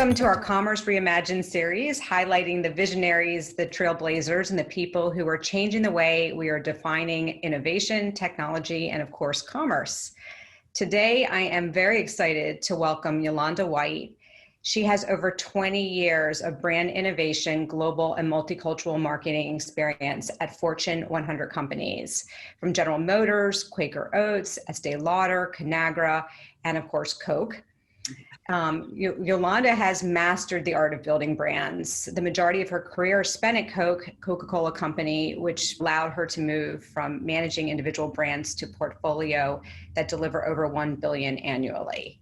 Welcome to our Commerce Reimagined series, highlighting the visionaries, the trailblazers, and the people who are changing the way we are defining innovation, technology, and of course, commerce. Today, I am very excited to welcome Yolanda White. She has over 20 years of brand innovation, global and multicultural marketing experience at Fortune 100 companies, from General Motors, Quaker Oats, Estee Lauder, Conagra, and of course, Coke. Yolanda has mastered the art of building brands. The majority of her career spent at Coca-Cola Company, which allowed her to move from managing individual brands to portfolio that deliver over 1 billion annually.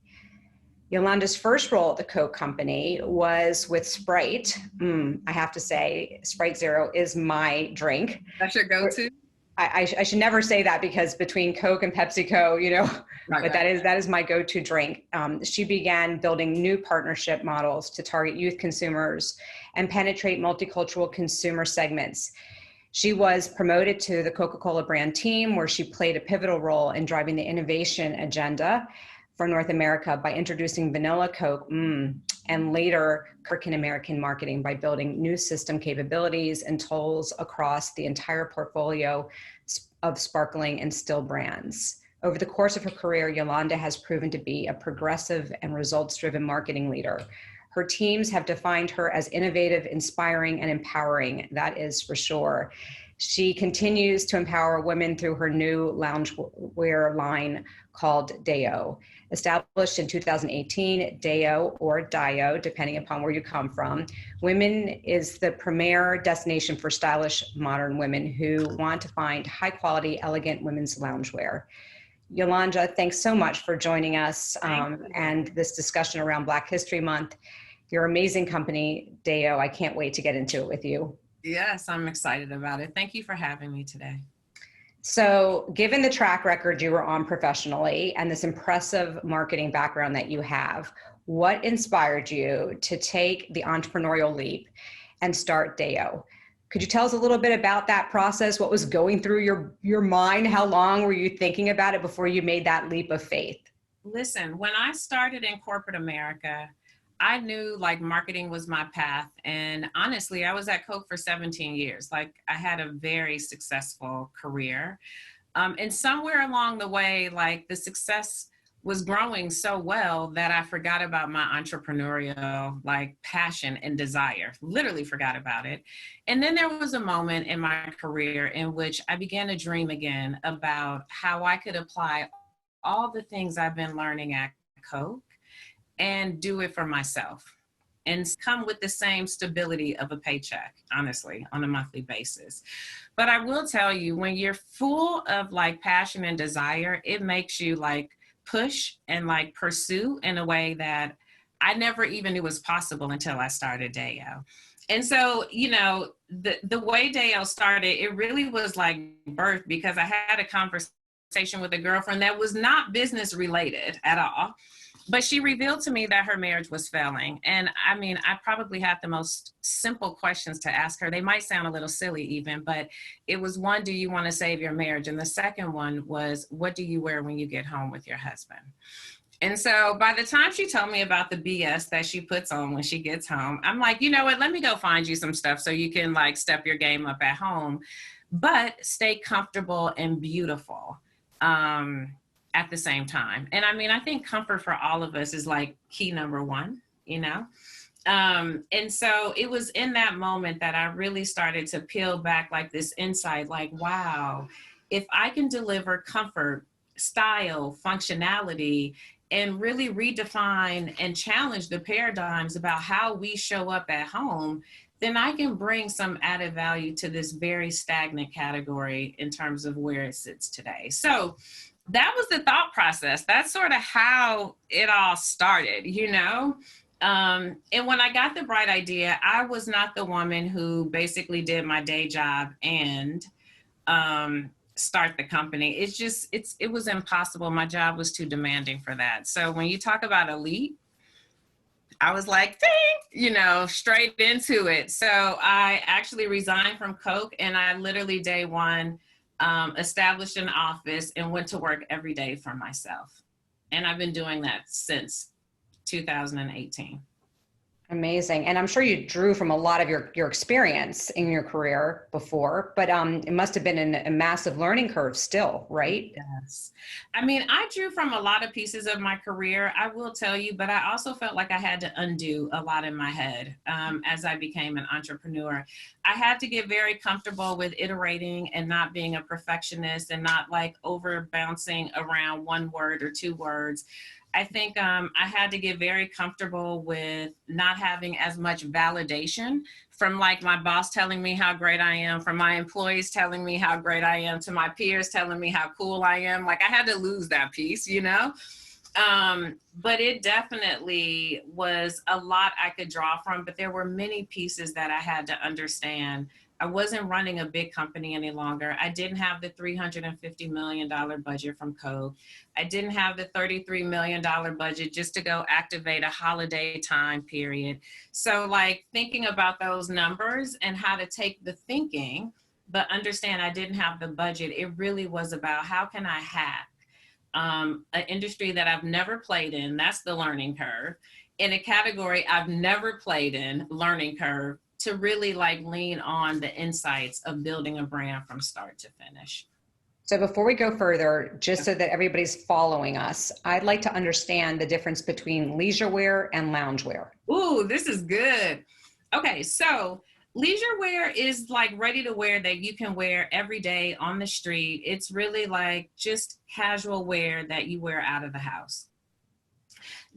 Yolanda's first role at the Coke Company was with Sprite. I have to say, Sprite Zero is my drink. That's your go-to? I should never say that, because between Coke and PepsiCo, right. That is my go-to drink. She began building new partnership models to target youth consumers and penetrate multicultural consumer segments. She was promoted to the Coca-Cola brand team, where she played a pivotal role in driving the innovation agenda for North America by introducing vanilla Coke, and later African-American marketing by building new system capabilities and tools across the entire portfolio of sparkling and still brands. Over the course of her career, Yolanda has proven to be a progressive and results-driven marketing leader. Her teams have defined her as innovative, inspiring, and empowering, that is for sure. She continues to empower women through her new loungewear line called DAYO. Established in 2018, DAYO, or DAYO, depending upon where you come from, women is the premier destination for stylish, modern women who want to find high-quality, elegant women's loungewear. Yolanda, thanks so much for joining us and this discussion around Black History Month. Your amazing company, DAYO, I can't wait to get into it with you. Yes, I'm excited about it. Thank you for having me today. So given the track record you were on professionally and this impressive marketing background that you have, what inspired you to take the entrepreneurial leap and start DAYO? Could you tell us a little bit about that process? What was going through your mind? How long were you thinking about it before you made that leap of faith? Listen, when I started in corporate America, I knew marketing was my path. And honestly, I was at Coke for 17 years. I had a very successful career. And somewhere along the way, the success was growing so well that I forgot about my entrepreneurial passion and desire, literally forgot about it. And then there was a moment in my career in which I began to dream again about how I could apply all the things I've been learning at Coke and do it for myself and come with the same stability of a paycheck, honestly, on a monthly basis. But I will tell you, when you're full of passion and desire, it makes you push and pursue in a way that I never even knew was possible until I started DAYO. And so, the way DAYO started, it really was birth, because I had a conversation with a girlfriend that was not business related at all. But she revealed to me that her marriage was failing. And I probably had the most simple questions to ask her. They might sound a little silly even, but it was one, do you want to save your marriage? And the second one was, what do you wear when you get home with your husband? And so by the time she told me about the BS that she puts on when she gets home, I'm like, you know what, let me go find you some stuff so you can step your game up at home, but stay comfortable and beautiful. At the same time. And I think comfort for all of us is key number one, And so it was in that moment that I really started to peel back this insight, wow, if I can deliver comfort, style, functionality, and really redefine and challenge the paradigms about how we show up at home, then I can bring some added value to this very stagnant category in terms of where it sits today. So that was the thought process. That's sort of how it all started, And when I got the bright idea, I was not the woman who basically did my day job and start the company. It was impossible. My job was too demanding for that. So when you talk about a leap, I was ding, straight into it. So I actually resigned from Coke, and I literally day one established an office and went to work every day for myself. And I've been doing that since 2018. Amazing. And I'm sure you drew from a lot of your experience in your career before, but it must have been a massive learning curve still, right? Yes. I mean, I drew from a lot of pieces of my career, I will tell you, but I also felt like I had to undo a lot in my head as I became an entrepreneur. I had to get very comfortable with iterating and not being a perfectionist and not like over bouncing around one word or two words. I think I had to get very comfortable with not having as much validation from like my boss telling me how great I am, from my employees telling me how great I am, to my peers telling me how cool I am. Like I had to lose that piece, you know? But it definitely was a lot I could draw from, but there were many pieces that I had to understand. I wasn't running a big company any longer. I didn't have the $350 million budget from Coke. I didn't have the $33 million budget just to go activate a holiday time period. So like thinking about those numbers and how to take the thinking, but understand I didn't have the budget. It really was about how can I hack an industry that I've never played in, that's the learning curve, in a category I've never played in, learning curve, to really like lean on the insights of building a brand from start to finish. So before we go further, just so that everybody's following us, I'd like to understand the difference between leisure wear and loungewear. Ooh, this is good. Okay, so leisure wear is like ready to wear that you can wear every day on the street. It's really like just casual wear that you wear out of the house.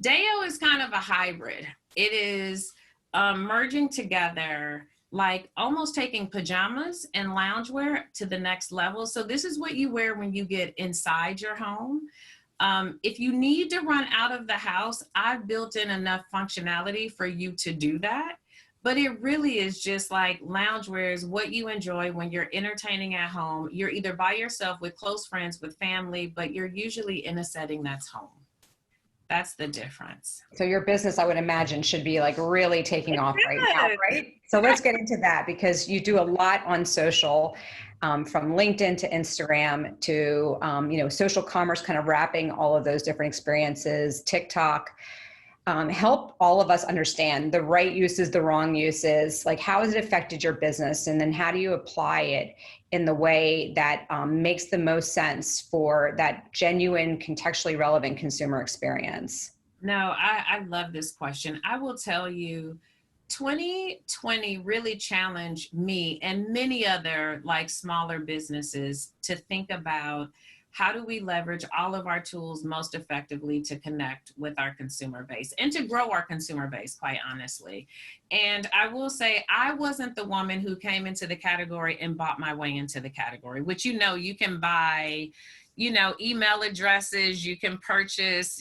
DAYO is kind of a hybrid. It is merging together, like almost taking pajamas and loungewear to the next level. So this is what you wear when you get inside your home. If you need to run out of the house, I've built in enough functionality for you to do that. But it really is just like loungewear is what you enjoy when you're entertaining at home. You're either by yourself, with close friends, with family, but you're usually in a setting that's home. That's the difference. So your business, I would imagine, should be like really taking off right now, Good. right? So let's get into that because you do a lot on social, from LinkedIn to Instagram to social commerce, kind of wrapping all of those different experiences, TikTok. Help all of us understand the right uses, the wrong uses, like how has it affected your business? And then how do you apply it in the way that makes the most sense for that genuine, contextually relevant consumer experience? No, I love this question. I will tell you, 2020 really challenged me and many other like smaller businesses to think about how do we leverage all of our tools most effectively to connect with our consumer base and to grow our consumer base, quite honestly. And I will say, I wasn't the woman who came into the category and bought my way into the category, which, you can buy, email addresses, you can purchase,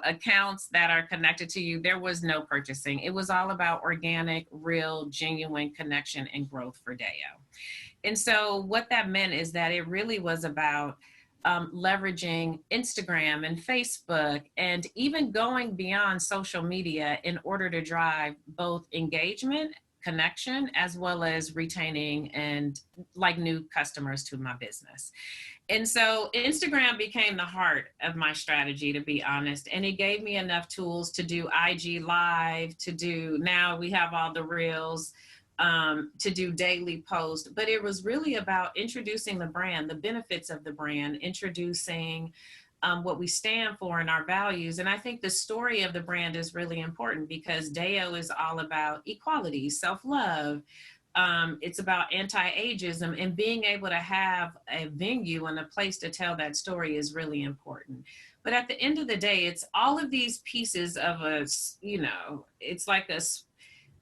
accounts that are connected to you. There was no purchasing. It was all about organic, real, genuine connection and growth for DAYO. And so what that meant is that it really was about leveraging Instagram and Facebook and even going beyond social media in order to drive both engagement, connection, as well as retaining and like new customers to my business. And so Instagram became the heart of my strategy, to be honest. And it gave me enough tools to do IG Live, now we have all the reels, to do daily posts. But it was really about introducing the brand, the benefits of the brand, introducing what we stand for and our values. And I think the story of the brand is really important because DAYO is all about equality, self-love. It's about anti-ageism, and being able to have a venue and a place to tell that story is really important. But at the end of the day, it's all of these pieces of it's like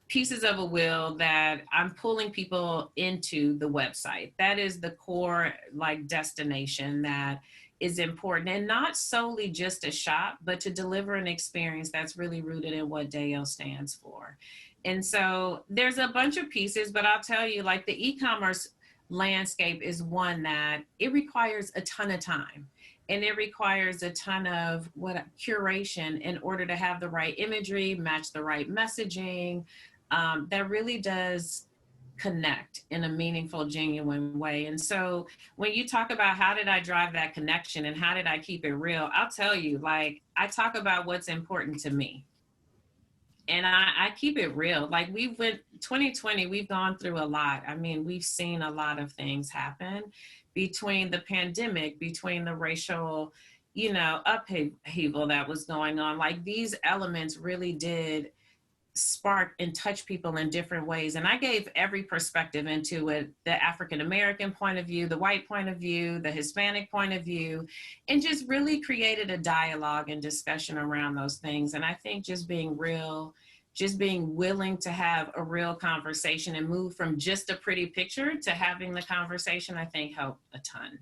pieces of a wheel that I'm pulling people into the website. That is the core like destination that is important, and not solely just a shop, but to deliver an experience that's really rooted in what DAYO stands for. And so there's a bunch of pieces, but I'll tell you, like the e-commerce landscape is one that it requires a ton of time. And it requires a ton of curation in order to have the right imagery, match the right messaging, that really does connect in a meaningful, genuine way. And so when you talk about how did I drive that connection and how did I keep it real, I'll tell you, like, I talk about what's important to me. And I keep it real. Like 2020, we've gone through a lot. I mean, we've seen a lot of things happen between the pandemic, between the racial, upheaval that was going on. Like these elements really did spark and touch people in different ways. And I gave every perspective into it, the African American point of view, the white point of view, the Hispanic point of view, and just really created a dialogue and discussion around those things. And I think just being real, just being willing to have a real conversation and move from just a pretty picture to having the conversation, I think helped a ton.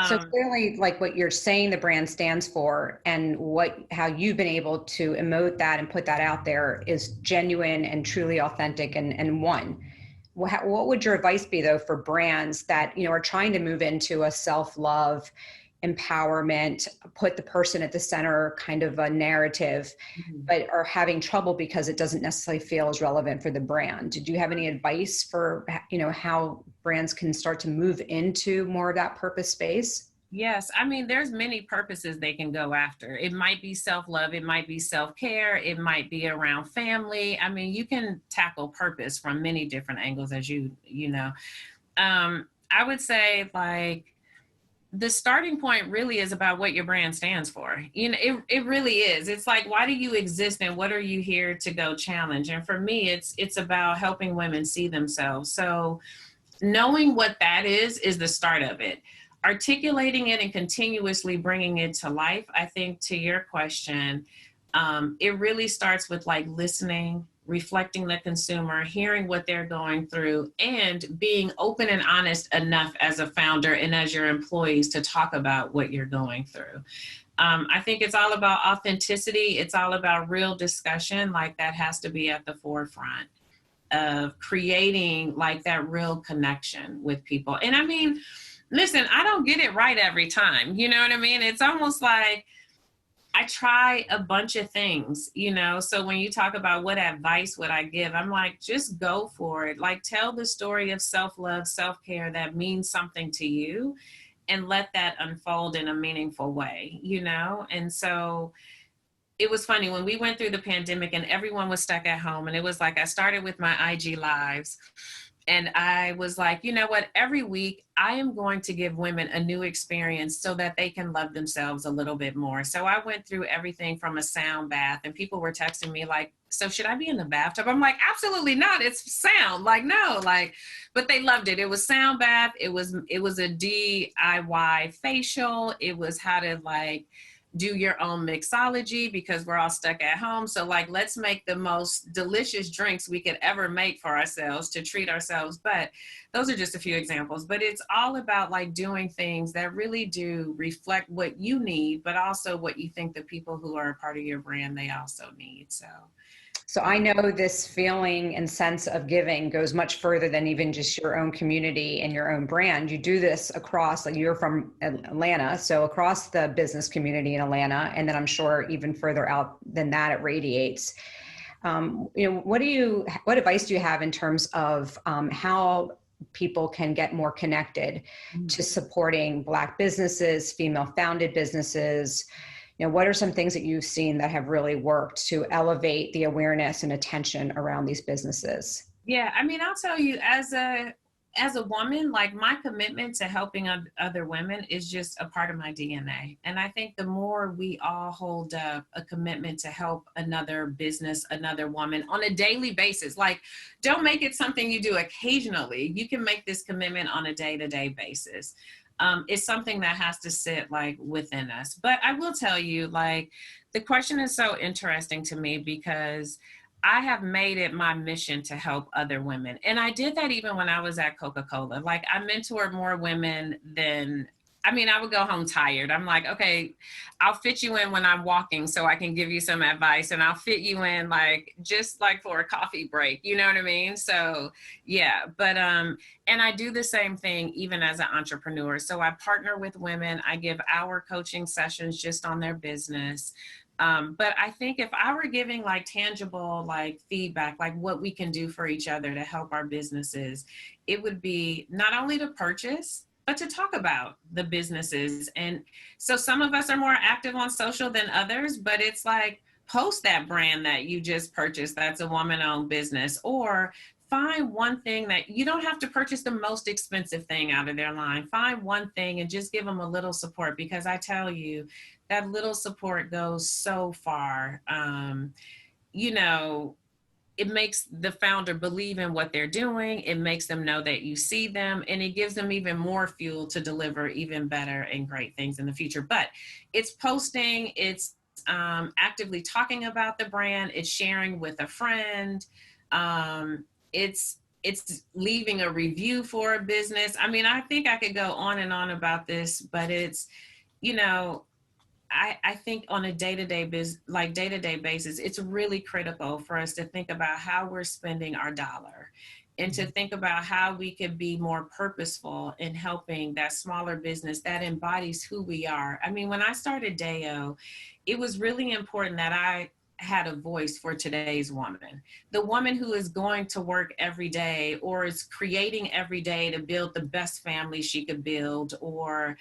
So clearly, like what you're saying the brand stands for and how you've been able to emote that and put that out there is genuine and truly authentic and one. What would your advice be though for brands that, are trying to move into a self-love, empowerment, put the person at the center kind of a narrative, but are having trouble because it doesn't necessarily feel as relevant for the brand? Do you have any advice for, how brands can start to move into more of that purpose space? Yes. I mean, there's many purposes they can go after. It might be self-love. It might be self-care. It might be around family. I mean, you can tackle purpose from many different angles, as you know. I would say like, the starting point really is about what your brand stands for. It really is. It's like, why do you exist and what are you here to go challenge? And for me, it's about helping women see themselves. So knowing what that is the start of it. Articulating it and continuously bringing it to life, I think to your question, it really starts with like listening, reflecting the consumer, hearing what they're going through, and being open and honest enough as a founder and as your employees to talk about what you're going through. I think it's all about authenticity. It's all about real discussion. Like that has to be at the forefront of creating like that real connection with people. And I mean, listen, I don't get it right every time. You know what I mean? It's almost like, I try a bunch of things, so when you talk about what advice would I give, I'm like, just go for it. Like tell the story of self-love, self-care that means something to you and let that unfold in a meaningful way, And so it was funny when we went through the pandemic and everyone was stuck at home, and it was like, I started with my IG lives. And I was like, you know what, every week I am going to give women a new experience so that they can love themselves a little bit more. So I went through everything from a sound bath, and people were texting me like, so should I be in the bathtub? I'm like, absolutely not. It's sound. Like, no, but they loved it. It was sound bath. It was a DIY facial. It was how to do your own mixology because we're all stuck at home. So let's make the most delicious drinks we could ever make for ourselves to treat ourselves. But those are just a few examples, but it's all about doing things that really do reflect what you need, but also what you think the people who are a part of your brand, they also need. So I know this feeling and sense of giving goes much further than even just your own community and your own brand. You do this across, you're from Atlanta, so across the business community in Atlanta, and then I'm sure even further out than that, it radiates. What advice do you have in terms of how people can get more connected to supporting Black businesses, female-founded businesses? What are some things that you've seen that have really worked to elevate the awareness and attention around these businesses? Yeah, I mean, I'll tell you, as a woman, my commitment to helping other women is just a part of my DNA. And I think the more we all hold up a commitment to help another business, another woman on a daily basis, don't make it something you do occasionally. You can make this commitment on a day-to-day basis. It's something that has to sit within us. But I will tell you, the question is so interesting to me because I have made it my mission to help other women. And I did that even when I was at Coca-Cola. I mentored more women than, I would go home tired. I'm like, okay, I'll fit you in when I'm walking so I can give you some advice, and I'll fit you in just for a coffee break, you know what I mean? So yeah, but, and I do the same thing even as an entrepreneur. So I partner with women, I give hour coaching sessions just on their business. But I think if I were giving tangible feedback, what we can do for each other to help our businesses, it would be not only to purchase, but to talk about the businesses. And so some of us are more active on social than others, but it's post that brand that you just purchased that's a woman-owned business, or find one thing that you don't have to purchase the most expensive thing out of their line. Find one thing and just give them a little support, because I tell you, that little support goes so far. You know, it makes the founder believe in what they're doing. It makes them know that you see them, and it gives them even more fuel to deliver even better and great things in the future. But it's posting, it's actively talking about the brand, it's sharing with a friend, it's leaving a review for a business. I mean, I think I could go on and on about this, but it's, you know, I think on a day-to-day basis, it's really critical for us to think about how we're spending our dollar, and to think about how we could be more purposeful in helping that smaller business that embodies who we are. I mean, when I started DAYO, it was really important that I had a voice for today's woman, the woman who is going to work every day, or is creating every day to build the best family she could build, or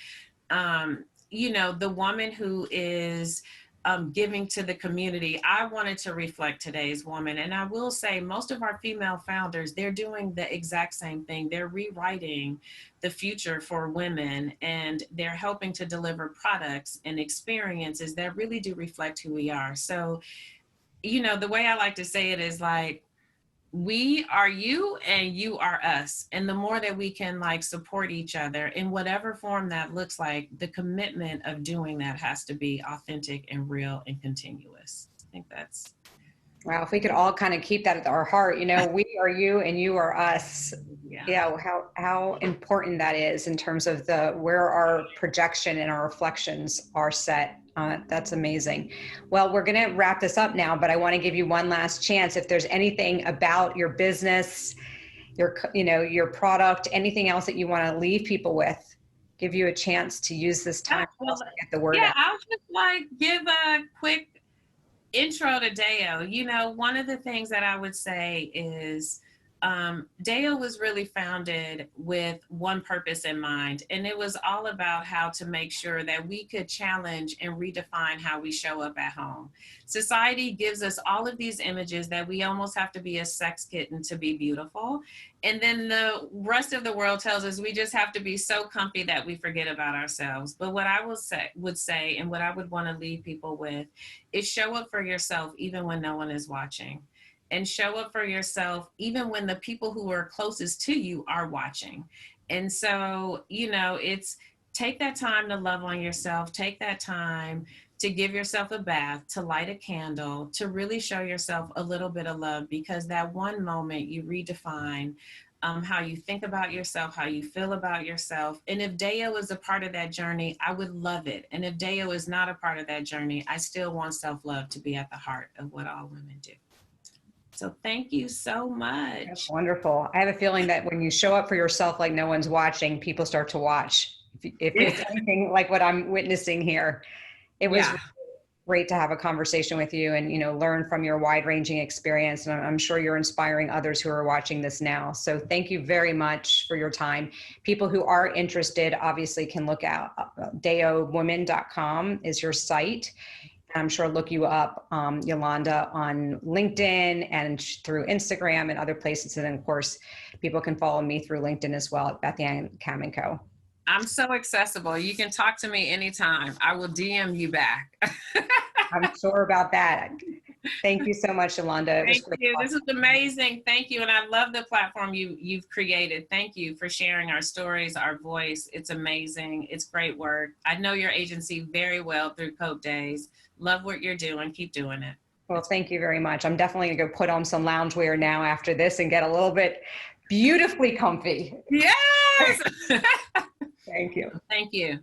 you know, the woman who is giving to the community. I wanted to reflect today's woman. And I will say, most of our female founders, they're doing the exact same thing. They're rewriting the future for women, and they're helping to deliver products and experiences that really do reflect who we are. So, you know, the way I like to say it is like, we are you and you are us. And the more that we can like support each other in whatever form that looks like, the commitment of doing that has to be authentic and real and continuous. I think that's. Wow, if we could all kind of keep that at our heart, you know, we are you and you are us. Yeah, how important that is in terms of where our projection and our reflections are set. That's amazing. Well, we're going to wrap this up now, but I want to give you one last chance. If there's anything about your business, your product, anything else that you want to leave people with, give you a chance to use this time to get the word out. I'll just like give a quick intro to DAYO. You know, one of the things that I would say is DAYO was really founded with one purpose in mind, and it was all about how to make sure that we could challenge and redefine how we show up at home. Society gives us all of these images that we almost have to be a sex kitten to be beautiful, and then the rest of the world tells us we just have to be so comfy that we forget about ourselves. But what I would say, and what I would want to leave people with, is show up for yourself even when no one is watching. And show up for yourself even when the people who are closest to you are watching. And so, you know, it's take that time to love on yourself, take that time to give yourself a bath, to light a candle, to really show yourself a little bit of love, because that one moment you redefine how you think about yourself, how you feel about yourself. And if DAYO is a part of that journey, I would love it. And if DAYO is not a part of that journey, I still want self-love to be at the heart of what all women do. So thank you so much. That's wonderful. I have a feeling that when you show up for yourself like no one's watching, people start to watch. If it's anything like what I'm witnessing here, it was great to have a conversation with you and, you know, learn from your wide-ranging experience. And I'm sure you're inspiring others who are watching this now. So thank you very much for your time. People who are interested obviously can look out. DAYOwomen.com is your site. I'm sure look you up, Yolanda, on LinkedIn and through Instagram and other places. And then, of course, people can follow me through LinkedIn as well at Beth-Ann Kamenko. I'm so accessible. You can talk to me anytime. I will DM you back. I'm sure about that. Thank you so much, Yolanda. Thank you. This is amazing. Thank you. And I love the platform you've created. Thank you for sharing our stories, our voice. It's amazing. It's great work. I know your agency very well through Coke Days. Love what you're doing. Keep doing it. Well, thank you very much. I'm definitely going to go put on some loungewear now after this and get a little bit beautifully comfy. Yes. Thank you. Thank you.